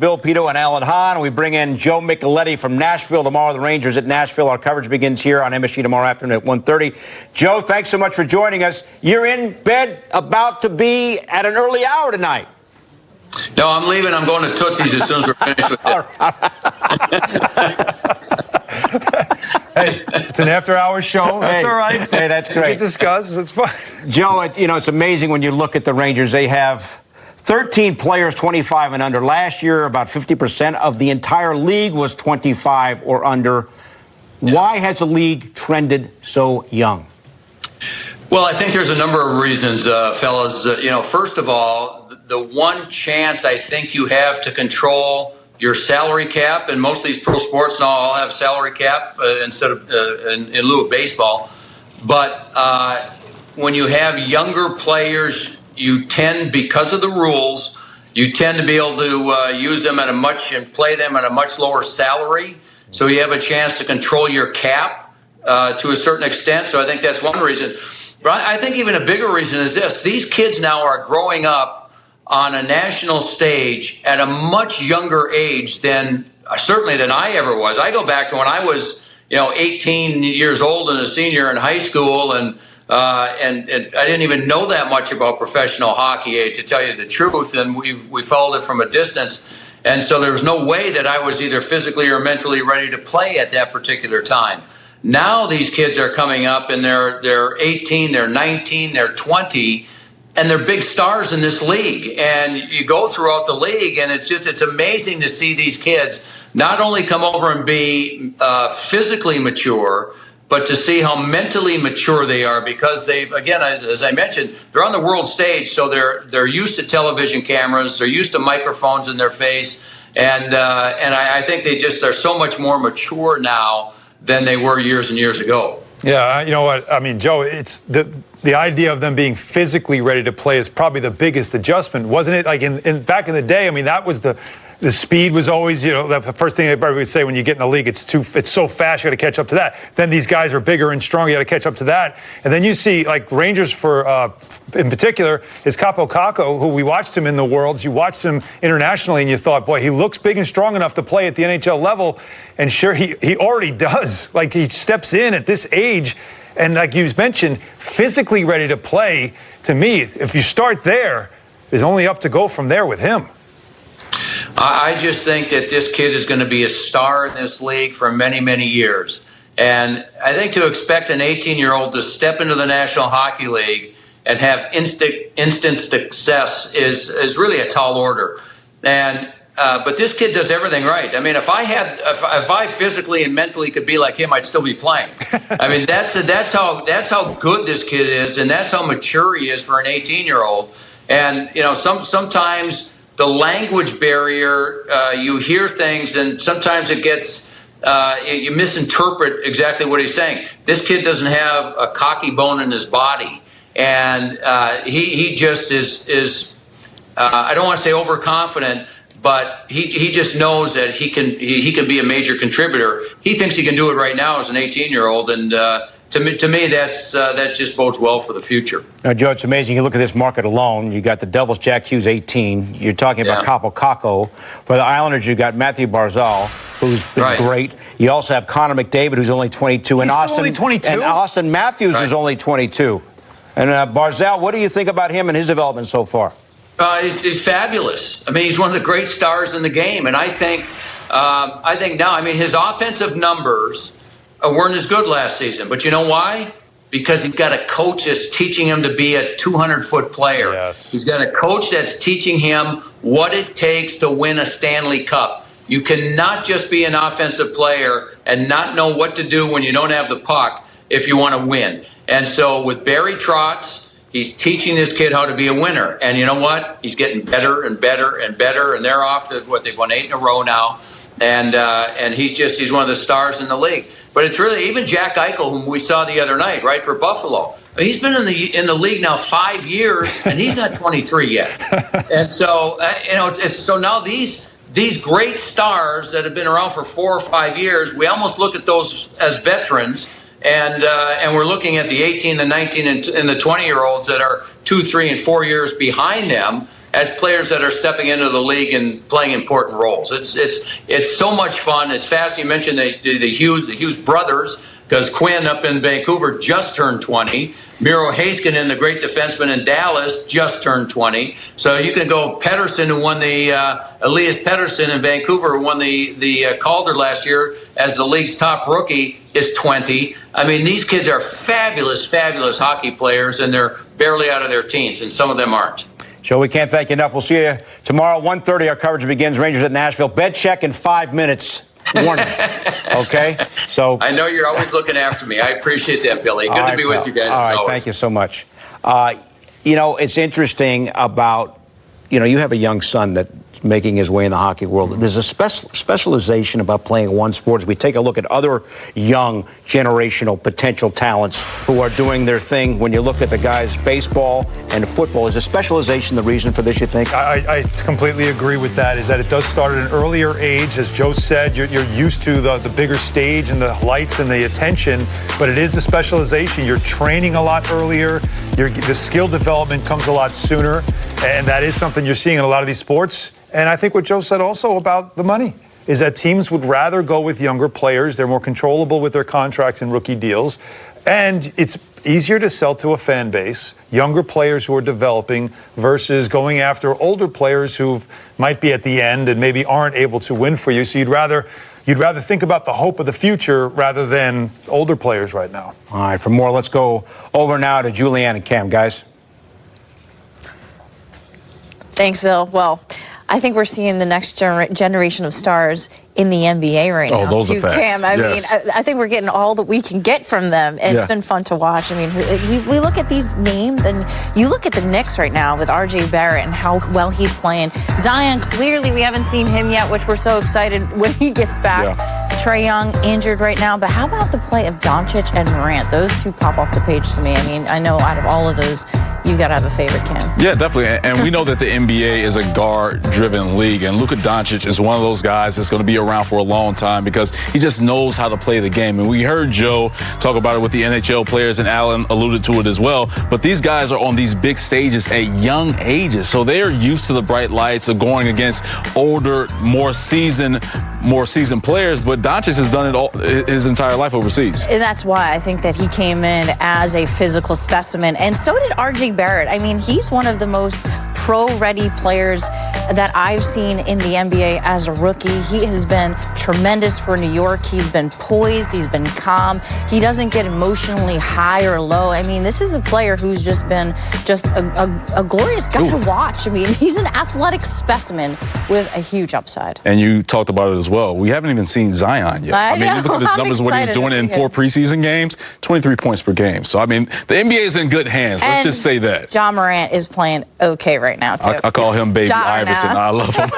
Bill Pidto and Alan Hahn. We bring in Joe Micheletti from Nashville tomorrow. The Rangers at Nashville. Our coverage begins here on MSG tomorrow afternoon at 1:30. Joe, thanks so much for joining us. You're in bed about to be at an early hour tonight. No, I'm leaving. I'm going to Tootsie's as soon as we're finished with this. Hey, it's an after-hours show. That's all right. Hey, that's great. We can discuss. It's fine. Joe, it's amazing when you look at the Rangers. They have 13 players 25 and under. Last year, about 50% of the entire league was 25 or under. Yeah. Why has the league trended so young? Well, I think there's a number of reasons, fellas. First of all, the one chance I think you have to control your salary cap, and most of these pro sports now all have salary cap instead of in lieu of baseball. But when you have younger players, you tend, because of the rules, you tend to be able to use them and play them at a much lower salary. So you have a chance to control your cap to a certain extent. So I think that's one reason. But I think even a bigger reason is this. These kids now are growing up on a national stage at a much younger age than I ever was. I go back to when I was, 18 years old and a senior in high school, and I didn't even know that much about professional hockey, to tell you the truth, and we followed it from a distance. And so there was no way that I was either physically or mentally ready to play at that particular time. Now these kids are coming up and they're 18, they're 19, they're 20, and they're big stars in this league. And you go throughout the league, and it's amazing to see these kids not only come over and be physically mature, but to see how mentally mature they are, because they've, again, as I mentioned, they're on the world stage, so they're used to television cameras, they're used to microphones in their face, and I think they're so much more mature now than they were years and years ago. Yeah, you know what? I mean, Joe, it's the idea of them being physically ready to play is probably the biggest adjustment, wasn't it? Like in back in the day, I mean, that was the speed was always, the first thing everybody would say when you get in the league, it's so fast, you got to catch up to that. Then these guys are bigger and stronger, you got to catch up to that. And then you see, like, Rangers in particular, is Kaapo Kakko, who we watched him in the Worlds. You watched him internationally, and you thought, boy, he looks big and strong enough to play at the NHL level. And sure, he already does. Like, he steps in at this age, and like you mentioned, physically ready to play. To me, if you start there, there's only up to go from there with him. I just think that this kid is going to be a star in this league for many, many years. And I think to expect an 18-year-old to step into the National Hockey League and have instant success is really a tall order. And but this kid does everything right. I mean, if I physically and mentally could be like him, I'd still be playing. I mean, that's how good this kid is, and that's how mature he is for an 18-year-old. And sometimes the language barrier, you hear things, and sometimes it gets you misinterpret exactly what he's saying. This kid doesn't have a cocky bone in his body, and he just is I don't want to say overconfident, but he just knows that he can be a major contributor. He thinks he can do it right now as an 18-year-old, and to me, that just bodes well for the future. Now, Joe, it's amazing. You look at this market alone. You got the Devils, Jack Hughes, 18. You're talking about Kaapo Kakko. For the Islanders, you got Matthew Barzal, who's been great. You also have Conor McDavid, who's only 22, and only 22? And Austin Matthews is only 22. And Barzal, what do you think about him and his development so far? He's fabulous. I mean, he's one of the great stars in the game, and I think now, I mean, his offensive numbers weren't as good last season. But you know why? Because he's got a coach that's teaching him to be a 200-foot player. Yes. He's got a coach that's teaching him what it takes to win a Stanley Cup. You cannot just be an offensive player and not know what to do when you don't have the puck if you want to win. And so with Barry Trotz, he's teaching this kid how to be a winner. And you know what? He's getting better and better and better. And they're off to they've won 8 in a row now. And he's one of the stars in the league. But it's really even Jack Eichel, whom we saw the other night, right, for Buffalo. He's been in the league now 5 years, and he's not 23 yet. And so so now these great stars that have been around for 4 or 5 years, we almost look at those as veterans, and we're looking at the 18, the 19, and the 20-year-olds that are 2, 3, and 4 years behind them. as players that are stepping into the league and playing important roles. It's so much fun. It's fast. You mentioned the Hughes brothers, because Quinn up in Vancouver just turned 20. Miro Heiskanen, the great defenseman in Dallas, just turned 20. So you can go Pettersson, who won the Elias Pettersson in Vancouver, who won the Calder last year as the league's top rookie, is 20. I mean, these kids are fabulous, fabulous hockey players, and they're barely out of their teens, and some of them aren't. Joe, we can't thank you enough. We'll see you tomorrow, 1:30. Our coverage begins. Rangers at Nashville. Bed check in 5 minutes. Warning. Okay? So I know you're always looking after me. I appreciate that, Billy. Good to be with you guys. All right, as always. thank you so much. It's interesting about, you have a young son that's making his way in the hockey world. There's a specialization about playing one sport. As we take a look at other young generational potential talents who are doing their thing, when you look at the guys baseball and football, is a specialization the reason for this, you think? I completely agree with that, is that it does start at an earlier age. As Joe said, you're used to the bigger stage and the lights and the attention, but it is the specialization. You're training a lot earlier. The skill development comes a lot sooner, and that is something you're seeing in a lot of these sports. And I think what Joe said also about the money is that teams would rather go with younger players. They're more controllable with their contracts and rookie deals. And it's easier to sell to a fan base, younger players who are developing, versus going after older players who might be at the end and maybe aren't able to win for you. So you'd rather think about the hope of the future rather than older players right now. All right, for more, let's go over now to Julianne and Cam, guys. Thanks, Bill. Well, I think we're seeing the next generation of stars in the NBA right now. Those are facts. Cam, I Yes. mean, I think we're getting all that we can get from them, and it's been fun to watch. I mean, we look at these names, and you look at the Knicks right now with R.J. Barrett and how well he's playing. Zion, clearly we haven't seen him yet, which we're so excited when he gets back. Trae Young injured right now, but how about the play of Doncic and Morant? Those two pop off the page to me. I mean, I know out of all of those, you got to have a favorite, Cam. Yeah, definitely. And we know that the NBA is a guard-driven league, and Luka Doncic is one of those guys that's going to be around for a long time because he just knows how to play the game. And we heard Joe talk about it with the NHL players, and Alan alluded to it as well. But these guys are on these big stages at young ages, so they are used to the bright lights of going against older, more seasoned players. But Doncic has done it all his entire life overseas. And that's why I think that he came in as a physical specimen. And so did R.J. Barrett. I mean, he's one of the most pro-ready players that I've seen in the NBA as a rookie. He has been tremendous for New York. He's been poised. He's been calm. He doesn't get emotionally high or low. I mean, this is a player who's just been a glorious guy to watch. I mean, he's an athletic specimen with a huge upside. And you talked about it as well. We haven't even seen Zion yet. I mean, you look at his numbers, what he's doing in 4 preseason games, 23 points per game. So, I mean, the NBA is in good hands. Let's just say that. John Morant is playing okay right now, too. I call him Baby Iverson. I love him.